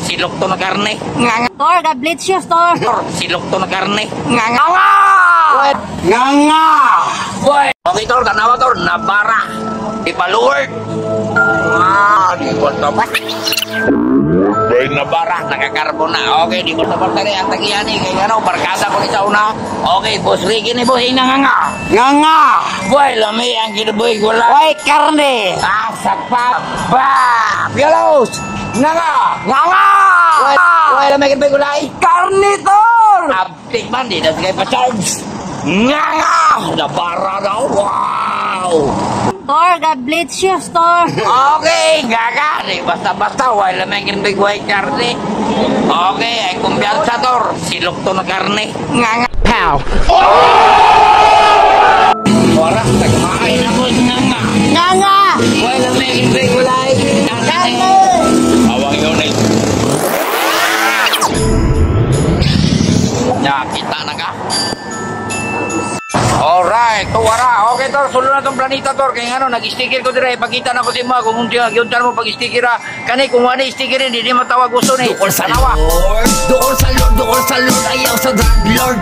Silok to na karne. Nga nga. Tor, ga-blitz siya, Tor. Silok to na karne. Nga nga. Nga nga. Boy. Okay, Tor. Tanawa, Tor. Nabara. Ipaluward. Di ko to ba? Boy, nabara. Nakakarbo na. Okay, di ko to ba tari. Ang tagiyan eh. Kaya ano, barkada ko ni sa una. Okay, Boss Ricky ni Boy. Nga nga. Nga nga. Boy, lami ang kinaboy. Wala. Boy, karne. Sapat. Ba. Pialos. Nga nga. Nga nga. Boy, lami kinaboy. Gulay. Karne, Tor. Abtik man. Di na sigay pa-charge. Nga nga. Nabara na. Wow. Tor, ga-blitz siya, Tor. Okay, gaga. Basta-basta, wala naman big white karne. Okay, ay kumbiyansa, Tor. Silok to na karne. Nga nga. Pow! Oras, nagmakain ako. Nga nga. Nga nga. Wala naman big white karne. Awang yun eh. Nakita na ka. Alright, tuwara. Okay, Tor, sulod na itong planeta, Tor. Kaya ano, nag-sticker ko dire. Ipakita na ko si mga kung yun mo pag-sticker ha. Kani, kung wala sticker hindi matawag gusto ni. Doon sa Lord, doon sa Lord, doon sa Lord, ayaw sa drug Lord.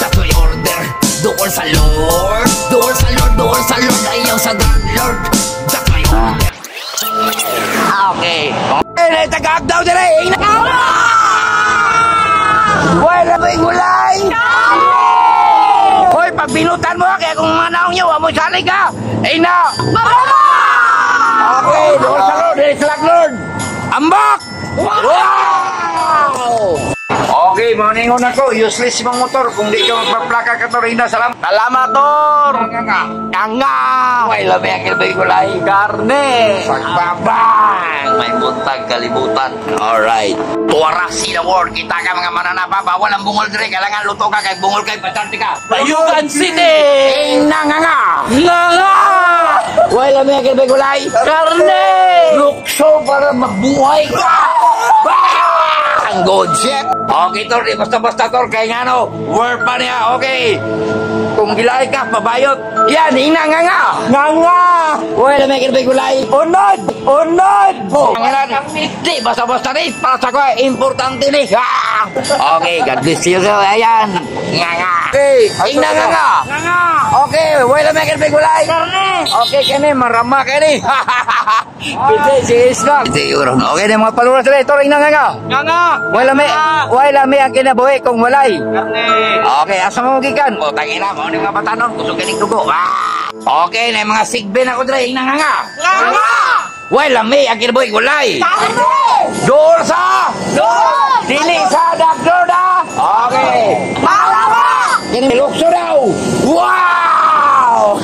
That's my order. Doon sa Lord, doon sa Lord, doon sa Lord, ayaw sa drug Lord. That's my order. Okay. Okay, tagak daw dire. Wala ba yung gulay? Hoy, pagbinutan mo kaya kung manaw nyo, amoy salig ka. Eh na. Okay, doon sa Lord, Lord. Ambak! Wow! Okay, maningon ako. Useless mong motor. Kung di ka magpaplaka ka, Tor. Salamat. Salamat, Tor. Nga. May labi ang kilbay gulay. Karne. Sagbabang. May buntag kalibutan. Alright. Tuwara sila word. Kita ka mga mananapa. Bawal ang bungol dire. Kailangan luto ka. Kaya bungol kay patante ka. Bayugan City! Nga. Nga! May labi ang kilbay gulay. Karne! Lukso para mabuhay ka. Ang good shit. Okay, Tor, di basta-basta, Tor. Kaya nga, no, word pa niya. Okay. Kung gilay ka, mabayot. Yan, ina nga nga. Nga nga. Uy, lamigin ba yung gulay? Unod! Unod! Oh, di, basta-basta rin. Para sa ko, importante ni. Okay, God bless you. Ayan. Nga nga. Okay, ina nga nga. Nga nga. Okay, uy, lamigin ba yung gulay? Karne. Okay, kani, marama kani. Pwede, sige, lang. Okay, na mga paluras rin. Tor, ina nga nga. Nga nga! Wala may ang kinabuhi kung walay. Karne! Okay, asa mo gikan? O, tangina mo, ano yung mga batanon? Gusto kaning dugo. Okay, na mga sigbin ako dre, nga nga. Nga nga! Wala may ang kinabuhi walay. Karne! Door sa! Doon! Dili sa doctor da! Okay. Malawa! Kini lukso daw! Wow!